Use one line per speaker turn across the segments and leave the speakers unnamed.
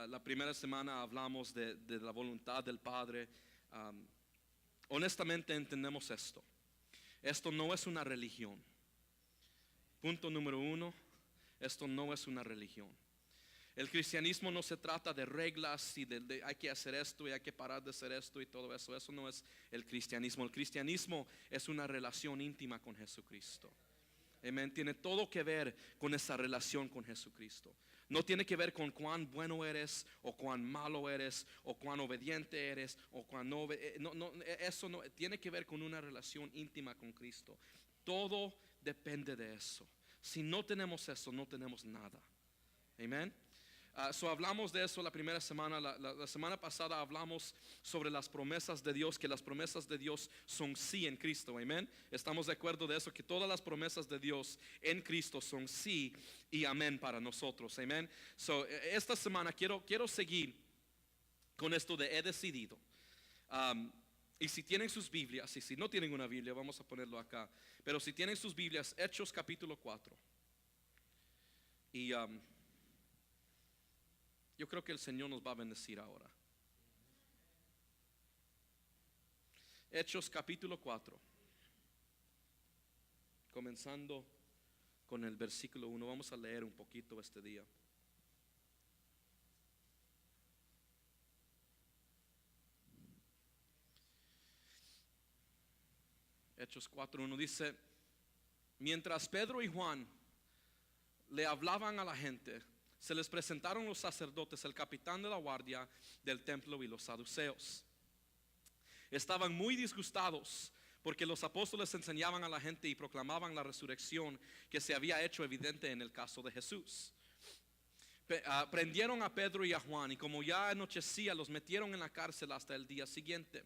la primera semana hablamos de la voluntad del Padre. Honestamente entendemos esto. Esto no es una religión. Punto número uno, esto no es una religión. El cristianismo no se trata de reglas y de hay que hacer esto y hay que parar de hacer esto y todo eso. Eso no es el cristianismo. El cristianismo es una relación íntima con Jesucristo. Amén. Tiene todo que ver con esa relación con Jesucristo. No tiene que ver con cuán bueno eres o cuán malo eres o cuán obediente eres o cuán no, eso no tiene que ver con una relación íntima con Cristo. Todo depende de eso. Si no tenemos eso, no tenemos nada. Amén. Hablamos de eso la primera semana. La semana pasada hablamos sobre las promesas de Dios, que las promesas de Dios son sí en Cristo. Amén. Estamos de acuerdo de eso, que todas las promesas de Dios en Cristo son sí y amén para nosotros. Amén. Esta semana quiero seguir con esto de he decidido. Y si tienen sus Biblias, y si no tienen una Biblia, vamos a ponerlo acá. Pero si tienen sus Biblias, Hechos capítulo 4. Y yo creo que el Señor nos va a bendecir ahora. Hechos capítulo 4. Comenzando con el versículo 1. Vamos a leer un poquito este día. Hechos 4:1 dice: mientras Pedro y Juan le hablaban a la gente, se les presentaron los sacerdotes, el capitán de la guardia del templo y los saduceos. Estaban muy disgustados porque los apóstoles enseñaban a la gente y proclamaban la resurrección que se había hecho evidente en el caso de Jesús. Prendieron a Pedro y a Juan, y como ya anochecía, los metieron en la cárcel hasta el día siguiente.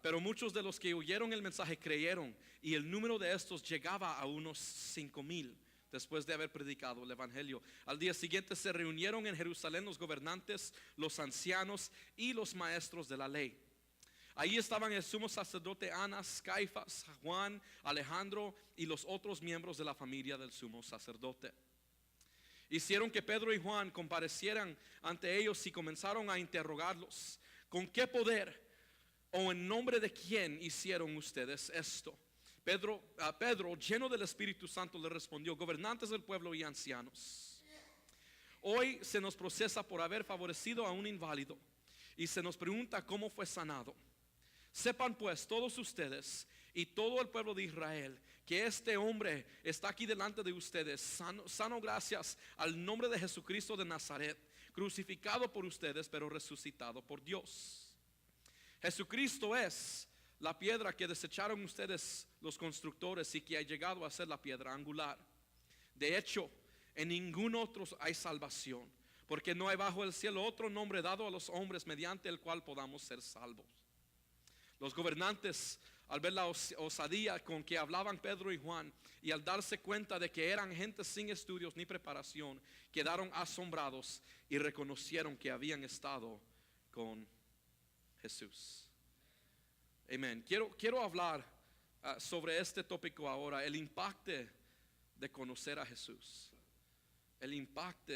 Pero muchos de los que oyeron el mensaje creyeron, y el número de estos llegaba a unos 5,000 después de haber predicado el evangelio. Al día siguiente se reunieron en Jerusalén los gobernantes, los ancianos y los maestros de la ley. Ahí estaban el sumo sacerdote Anás, Caifás, Juan, Alejandro y los otros miembros de la familia del sumo sacerdote. Hicieron que Pedro y Juan comparecieran ante ellos y comenzaron a interrogarlos: ¿con qué poder o en nombre de quién hicieron ustedes esto? Pedro, lleno del Espíritu Santo, le respondió: gobernantes del pueblo y ancianos, hoy se nos procesa por haber favorecido a un inválido y se nos pregunta cómo fue sanado. Sepan pues todos ustedes y todo el pueblo de Israel que este hombre está aquí delante de ustedes sano gracias al nombre de Jesucristo de Nazaret, crucificado por ustedes pero resucitado por Dios. Jesucristo es la piedra que desecharon ustedes los constructores y que ha llegado a ser la piedra angular. De hecho, en ningún otro hay salvación, porque no hay bajo el cielo otro nombre dado a los hombres mediante el cual podamos ser salvos. Los gobernantes, al ver la osadía con que hablaban Pedro y Juan y al darse cuenta de que eran gente sin estudios ni preparación, quedaron asombrados y reconocieron que habían estado con Jesús. Amén. Quiero hablar sobre este tópico ahora: el impacto de conocer a Jesús. El impacto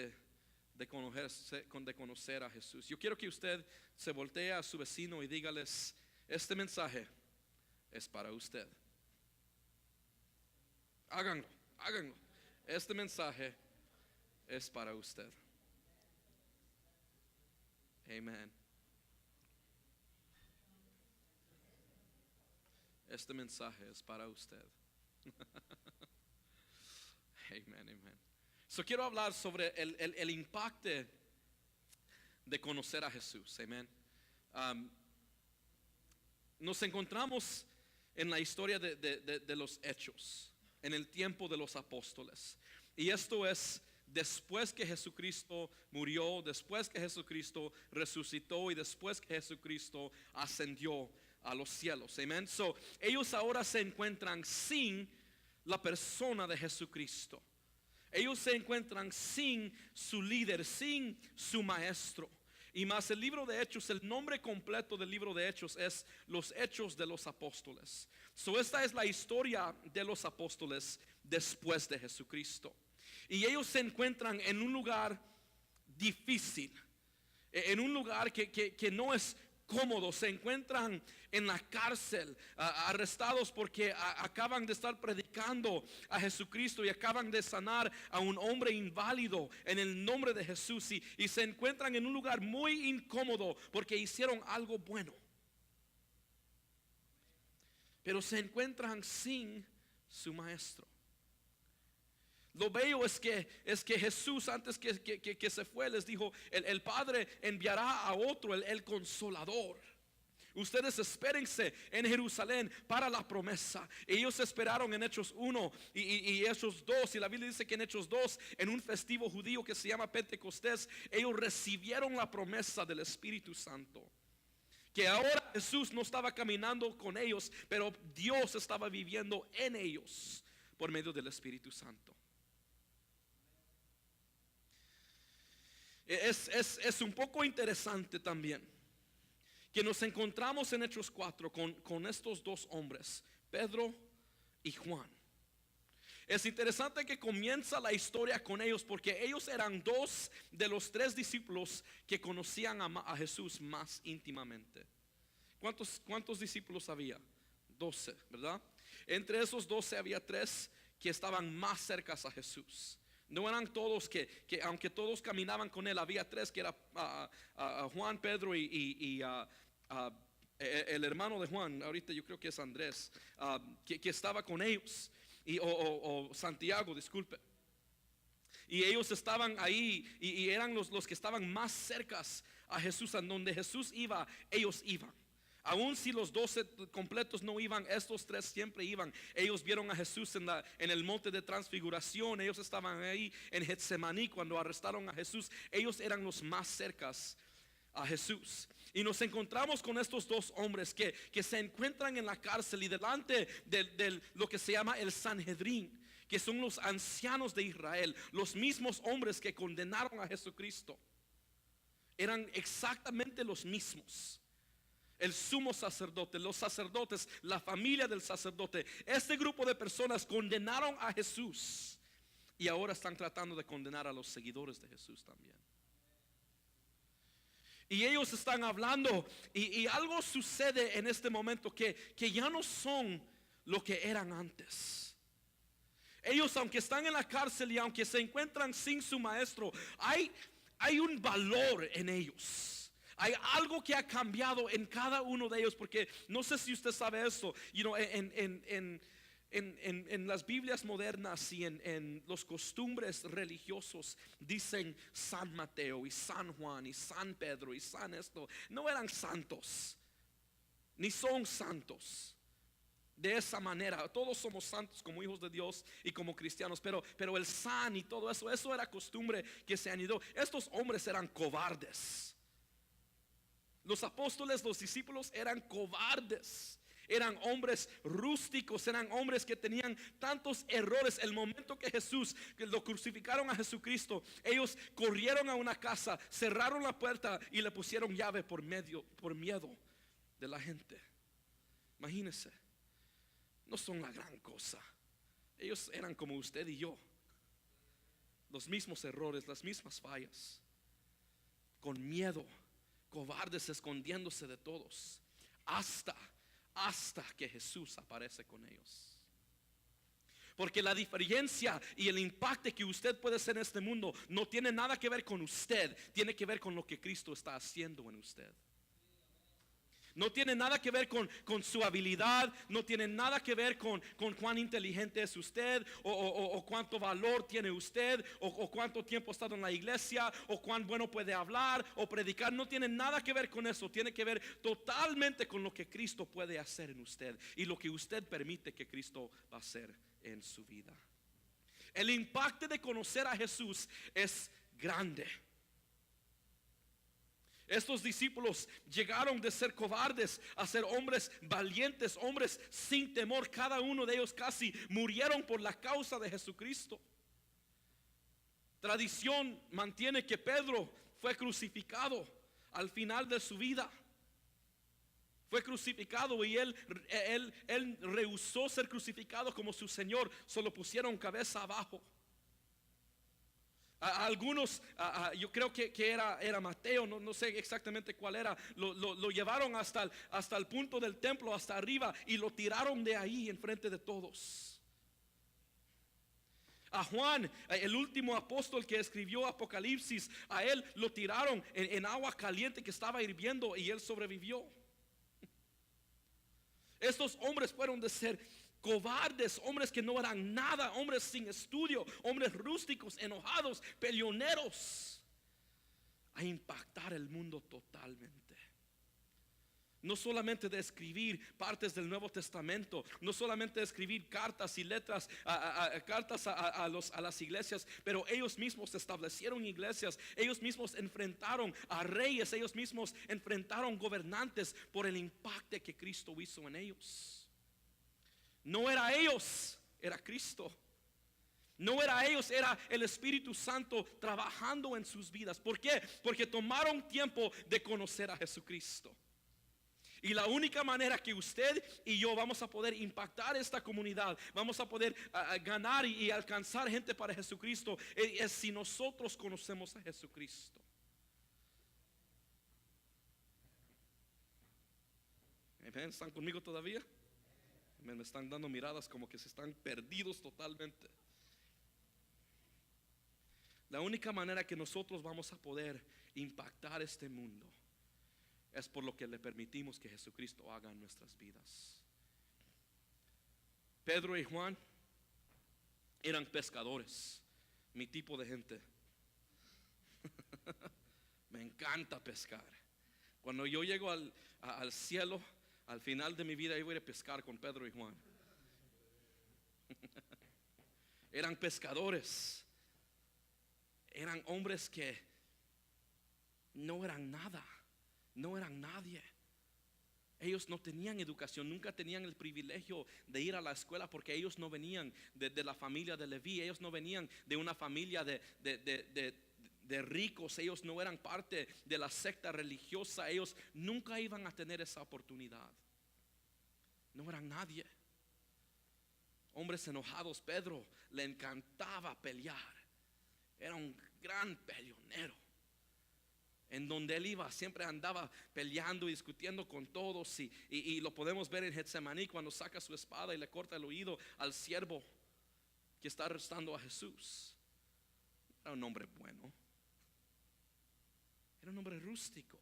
de conocer a Jesús. Yo quiero que usted se voltee a su vecino y dígales: este mensaje es para usted. Háganlo. Este mensaje es para usted. Amén. Este mensaje es para usted. Amén. Quiero hablar sobre el impacto de conocer a Jesús. Amén. Nos encontramos en la historia de los hechos, en el tiempo de los apóstoles. Y esto es después que Jesucristo murió, después que Jesucristo resucitó y después que Jesucristo ascendió a los cielos. Amén. Ellos ahora se encuentran sin la persona de Jesucristo. Ellos se encuentran sin su líder, sin su maestro. Y más el libro de Hechos, el nombre completo del libro de Hechos es los Hechos de los Apóstoles. Esta es la historia de los apóstoles después de Jesucristo. Y ellos se encuentran en un lugar difícil. en un lugar que no es cómodo. Se encuentran en la cárcel, arrestados porque acaban de estar predicando a Jesucristo y acaban de sanar a un hombre inválido en el nombre de Jesús, y se encuentran en un lugar muy incómodo porque hicieron algo bueno, pero se encuentran sin su maestro. Lo bello es que Jesús, antes que se fue, les dijo: el Padre enviará a otro, el Consolador. Ustedes espérense en Jerusalén para la promesa. Ellos esperaron en Hechos 1 y Hechos 2. Y la Biblia dice que en Hechos 2, en un festivo judío que se llama Pentecostés, ellos recibieron la promesa del Espíritu Santo. Que ahora Jesús no estaba caminando con ellos, pero Dios estaba viviendo en ellos por medio del Espíritu Santo. Es un poco interesante también que nos encontramos en Hechos 4 con estos dos hombres, Pedro y Juan. Es interesante que comienza la historia con ellos porque ellos eran dos de los tres discípulos que conocían a Jesús más íntimamente. ¿Cuántos discípulos había? 12, ¿verdad? Entre esos 12 había 3 que estaban más cercas a Jesús. No eran todos que aunque todos caminaban con él, había 3 que era Juan, Pedro y el hermano de Juan, ahorita yo creo que es Andrés, que estaba con ellos, o Santiago, disculpe. Y ellos estaban ahí y eran los que estaban más cercas a Jesús. En donde Jesús iba, ellos iban. Aun si los 12 completos no iban, estos 3 siempre iban. Ellos vieron a Jesús en el monte de transfiguración. Ellos estaban ahí en Getsemaní cuando arrestaron a Jesús. Ellos eran los más cercas a Jesús. Y nos encontramos con estos dos hombres que se encuentran en la cárcel y delante de lo que se llama el Sanhedrín, que son los ancianos de Israel, los mismos hombres que condenaron a Jesucristo. Eran exactamente los mismos. El sumo sacerdote, los sacerdotes, la familia del sacerdote. Este grupo de personas condenaron a Jesús y ahora están tratando de condenar a los seguidores de Jesús también. Y ellos están hablando y algo sucede en este momento que ya no son lo que eran antes. Ellos, aunque están en la cárcel y aunque se encuentran sin su maestro, hay un valor en ellos. Hay algo que ha cambiado en cada uno de ellos, porque no sé si usted sabe eso. En las Biblias modernas y en los costumbres religiosos dicen San Mateo y San Juan y San Pedro y San esto. No eran santos, ni son santos. De esa manera, todos somos santos como hijos de Dios y como cristianos, pero el san y todo eso era costumbre que se han ido. Estos hombres eran cobardes. Los apóstoles, los discípulos eran cobardes. Eran hombres rústicos, eran hombres que tenían tantos errores. El momento que lo crucificaron a Jesucristo, ellos corrieron a una casa, cerraron la puerta y le pusieron llave por miedo de la gente. Imagínense, no son la gran cosa. Ellos eran como usted y yo, los mismos errores, las mismas fallas, con miedo, cobardes, escondiéndose de todos, hasta que Jesús aparece con ellos. Porque la diferencia y el impacto que usted puede hacer en este mundo no tiene nada que ver con usted, tiene que ver con lo que Cristo está haciendo en usted. No tiene nada que ver con su habilidad, no tiene nada que ver con cuán inteligente es usted, o cuánto valor tiene usted, o cuánto tiempo ha estado en la iglesia, o cuán bueno puede hablar o predicar. No tiene nada que ver con eso, tiene que ver totalmente con lo que Cristo puede hacer en usted y lo que usted permite que Cristo va a hacer en su vida. El impacto de conocer a Jesús es grande. Estos discípulos llegaron de ser cobardes a ser hombres valientes, hombres sin temor. Cada uno de ellos casi murieron por la causa de Jesucristo. Tradición mantiene que Pedro fue crucificado al final de su vida. Fue crucificado y él rehusó ser crucificado como su Señor. Solo pusieron cabeza abajo. A algunos, yo creo que era Mateo, no sé exactamente cuál era, lo llevaron hasta el punto del templo, hasta arriba, y lo tiraron de ahí enfrente de todos. A Juan, el último apóstol que escribió Apocalipsis, a él lo tiraron en agua caliente que estaba hirviendo y él sobrevivió. Estos hombres fueron de ser cobardes, hombres que no eran nada, hombres sin estudio, hombres rústicos, enojados, peleoneros, a impactar el mundo totalmente. No solamente de escribir partes del Nuevo Testamento, no solamente de escribir cartas y letras, cartas a las iglesias, pero ellos mismos establecieron iglesias, ellos mismos enfrentaron a reyes, ellos mismos enfrentaron gobernantes por el impacto que Cristo hizo en ellos. No era ellos, era Cristo. No era ellos, era el Espíritu Santo trabajando en sus vidas. ¿Por qué? Porque tomaron tiempo de conocer a Jesucristo. Y la única manera que usted y yo vamos a poder impactar esta comunidad, vamos a poder ganar y alcanzar gente para Jesucristo, es si nosotros conocemos a Jesucristo. ¿Están conmigo todavía? Me están dando miradas como que se están perdidos totalmente. La única manera que nosotros vamos a poder impactar este mundo es por lo que le permitimos que Jesucristo haga en nuestras vidas. Pedro y Juan eran pescadores, mi tipo de gente. Me encanta pescar. Cuando yo llego al cielo, al final de mi vida, yo voy a pescar con Pedro y Juan. Eran pescadores. Eran hombres que no eran nada, no eran nadie. Ellos no tenían educación, nunca tenían el privilegio de ir a la escuela, porque ellos no venían de la familia de Leví, ellos no venían de una familia de ricos, ellos no eran parte de la secta religiosa, ellos nunca iban a tener esa oportunidad. No eran nadie. Hombres enojados. Pedro le encantaba pelear, era un gran peleonero. En donde él iba siempre andaba peleando y discutiendo con todos, y lo podemos ver en Getsemaní cuando saca su espada y le corta el oído al siervo que está arrestando a Jesús. Era un hombre bueno, era un hombre rústico.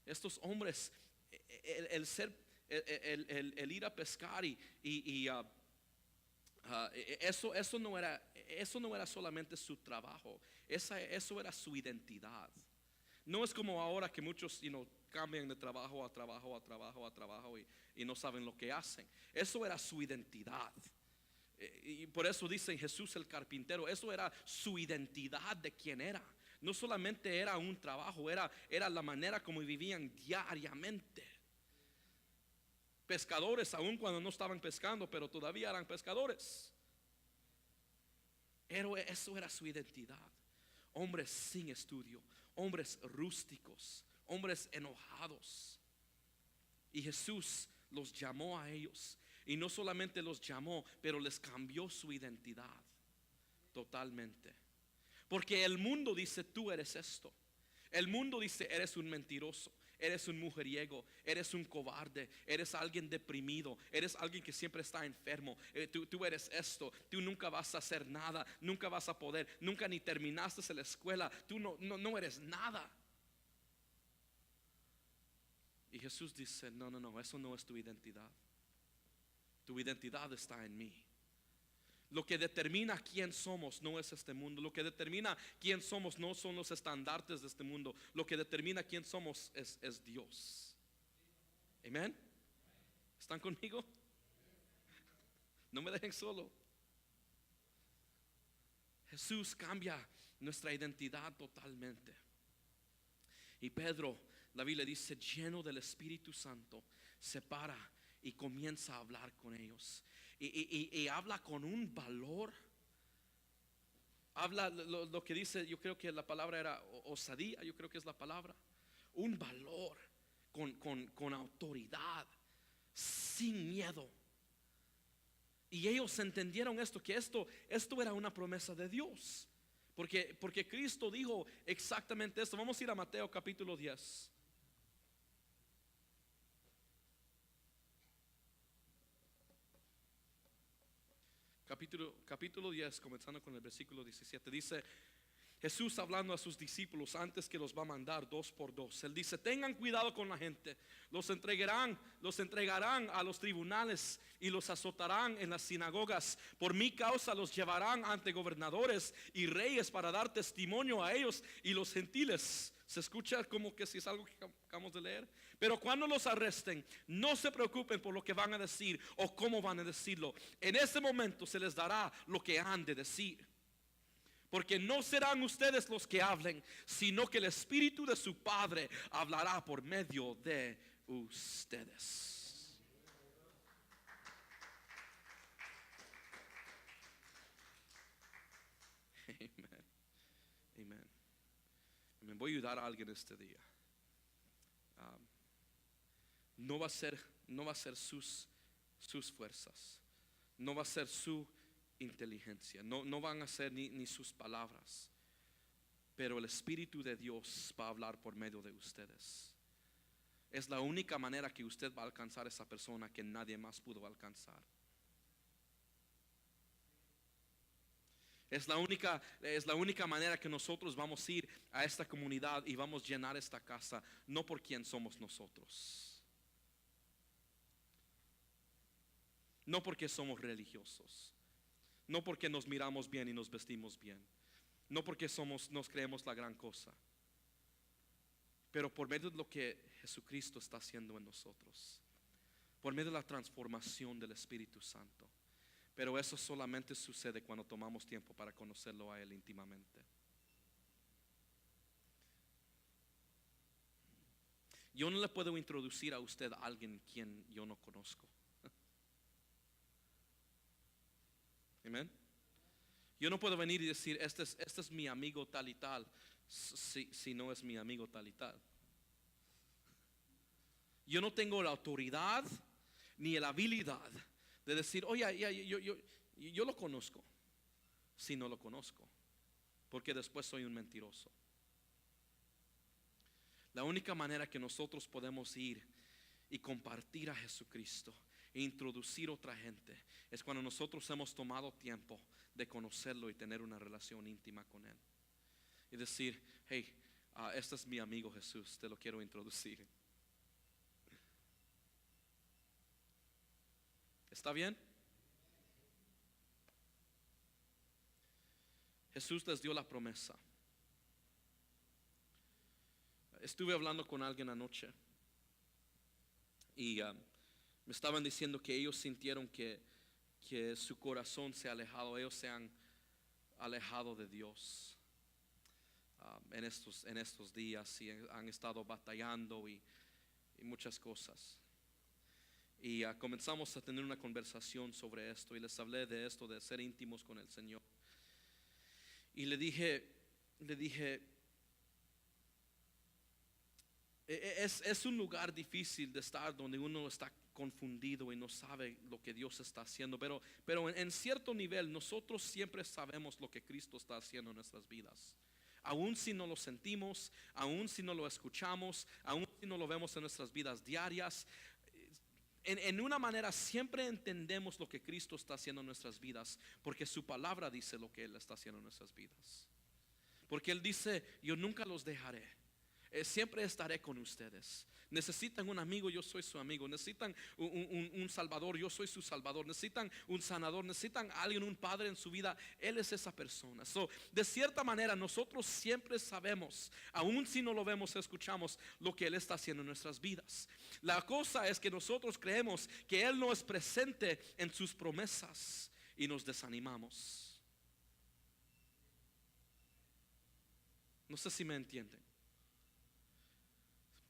Estos hombres, el ir a pescar eso no era solamente su trabajo, eso era su identidad. No es como ahora que muchos cambian de trabajo a trabajo a trabajo a trabajo y no saben lo que hacen. Eso era su identidad. Y por eso dicen Jesús el carpintero. Eso era su identidad de quién era. No solamente era un trabajo, era la manera como vivían diariamente. Pescadores, aun cuando no estaban pescando, pero todavía eran pescadores. Pero eso era su identidad. Hombres sin estudio, hombres rústicos, hombres enojados. Y Jesús los llamó a ellos. Y no solamente los llamó, pero les cambió su identidad totalmente. Porque el mundo dice: tú eres esto. El mundo dice: eres un mentiroso, eres un mujeriego, eres un cobarde, eres alguien deprimido, eres alguien que siempre está enfermo, tú eres esto, tú nunca vas a hacer nada, nunca vas a poder, nunca ni terminaste la escuela, tú no eres nada. Y Jesús dice: no, eso no es tu identidad. Tu identidad está en mí. Lo que determina quién somos no es este mundo. Lo que determina quién somos no son los estandartes de este mundo. Lo que determina quién somos es Dios. Amén. ¿Están conmigo? No me dejen solo. Jesús cambia nuestra identidad totalmente. Y Pedro, la Biblia dice, lleno del Espíritu Santo, se para y comienza a hablar con ellos. Y habla con un valor. Habla lo que dice, yo creo que la palabra era osadía, yo creo que es la palabra. Un valor con autoridad, sin miedo. Y ellos entendieron esto, que esto era una promesa de Dios. Porque Cristo dijo exactamente esto. Vamos a ir a Mateo capítulo 10. Capítulo 10, comenzando con el versículo 17. Dice Jesús hablando a sus discípulos antes que los va a mandar dos por dos. Él dice: tengan cuidado con la gente. Los entregarán a los tribunales y los azotarán en las sinagogas. Por mi causa los llevarán ante gobernadores y reyes para dar testimonio a ellos y los gentiles. ¿Se escucha como que si es algo que acabamos de leer? Pero cuando los arresten, no se preocupen por lo que van a decir o cómo van a decirlo. En ese momento se les dará lo que han de decir. Porque no serán ustedes los que hablen, sino que el Espíritu de su Padre hablará por medio de ustedes. Amén. Amén. Me voy a ayudar a alguien este día. No va a ser sus fuerzas, no va a ser su inteligencia, no van a ser ni sus palabras, pero el Espíritu de Dios va a hablar por medio de ustedes. Es la única manera que usted va a alcanzar a esa persona que nadie más pudo alcanzar. Es la única manera que nosotros vamos a ir a esta comunidad y vamos a llenar esta casa, no por quién somos nosotros, no porque somos religiosos, no porque nos miramos bien y nos vestimos bien, no porque nos creemos la gran cosa, pero por medio de lo que Jesucristo está haciendo en nosotros, por medio de la transformación del Espíritu Santo. Pero eso solamente sucede cuando tomamos tiempo para conocerlo a Él íntimamente. Yo no le puedo introducir a usted a alguien quien yo no conozco. Amén. Yo no puedo venir y decir: este es mi amigo tal y tal, si no es mi amigo tal y tal. Yo no tengo la autoridad ni la habilidad de decir: oye, yo lo conozco, si no lo conozco, porque después soy un mentiroso. La única manera que nosotros podemos ir y compartir a Jesucristo e introducir a otra gente es cuando nosotros hemos tomado tiempo de conocerlo y tener una relación íntima con Él y decir: hey, este es mi amigo Jesús, te lo quiero introducir. ¿Está bien? Jesús les dio la promesa. Estuve hablando con alguien anoche y me estaban diciendo que ellos sintieron que su corazón se ha alejado, ellos se han alejado de Dios en estos días, y han estado batallando y muchas cosas. Y comenzamos a tener una conversación sobre esto y les hablé de esto, de ser íntimos con el Señor. Y le dije, es un lugar difícil de estar donde uno está confundido y no sabe lo que Dios está haciendo, pero en cierto nivel nosotros siempre sabemos lo que Cristo está haciendo en nuestras vidas. Aún si no lo sentimos, aún si no lo escuchamos, aún si no lo vemos en nuestras vidas diarias, en una manera siempre entendemos lo que Cristo está haciendo en nuestras vidas, porque su palabra dice lo que Él está haciendo en nuestras vidas. Porque Él dice: yo nunca los dejaré, siempre estaré con ustedes. Necesitan un amigo, yo soy su amigo. Necesitan un salvador, yo soy su salvador. Necesitan un sanador, necesitan alguien, un padre en su vida, Él es esa persona. De cierta manera nosotros siempre sabemos, aun si no lo vemos, escuchamos lo que Él está haciendo en nuestras vidas. La cosa es que nosotros creemos que Él no es presente en sus promesas y nos desanimamos. No sé si me entienden.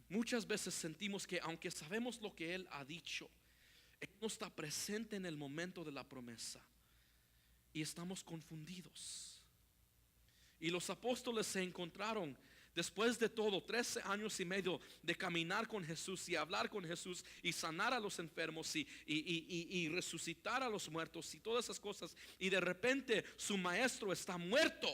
Muchas veces sentimos que aunque sabemos lo que Él ha dicho, Él no está presente en el momento de la promesa y estamos confundidos. Y los apóstoles se encontraron después de todo 13 años y medio de caminar con Jesús y hablar con Jesús y sanar a los enfermos y resucitar a los muertos y todas esas cosas, y de repente su maestro está muerto.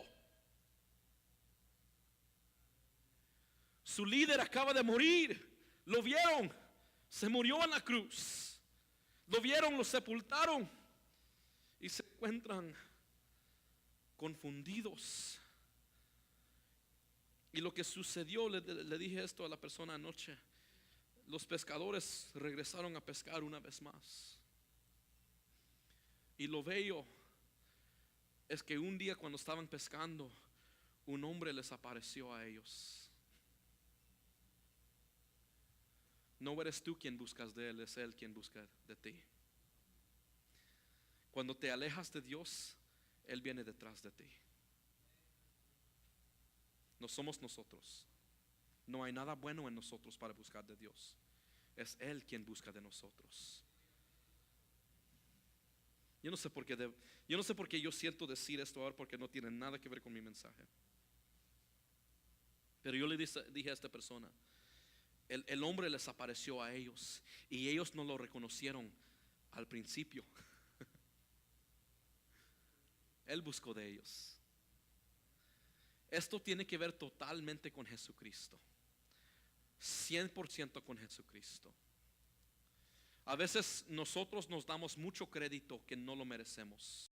Su líder acaba de morir. Lo vieron. Se murió en la cruz. Lo vieron, lo sepultaron. Y se encuentran confundidos. Y lo que sucedió, le dije esto a la persona anoche. Los pescadores regresaron a pescar una vez más. Y lo bello es que un día cuando estaban pescando, un hombre les apareció a ellos. No eres tú quien buscas de él, es él quien busca de ti. Cuando te alejas de Dios, él viene detrás de ti. No somos nosotros. No hay nada bueno en nosotros para buscar de Dios. Es él quien busca de nosotros. Yo no sé por qué yo siento decir esto ahora, porque no tiene nada que ver con mi mensaje. Pero yo le dije a esta persona, el hombre les apareció a ellos y ellos no lo reconocieron al principio. Él buscó de ellos. Esto tiene que ver totalmente con Jesucristo. 100% con Jesucristo. A veces nosotros nos damos mucho crédito que no lo merecemos.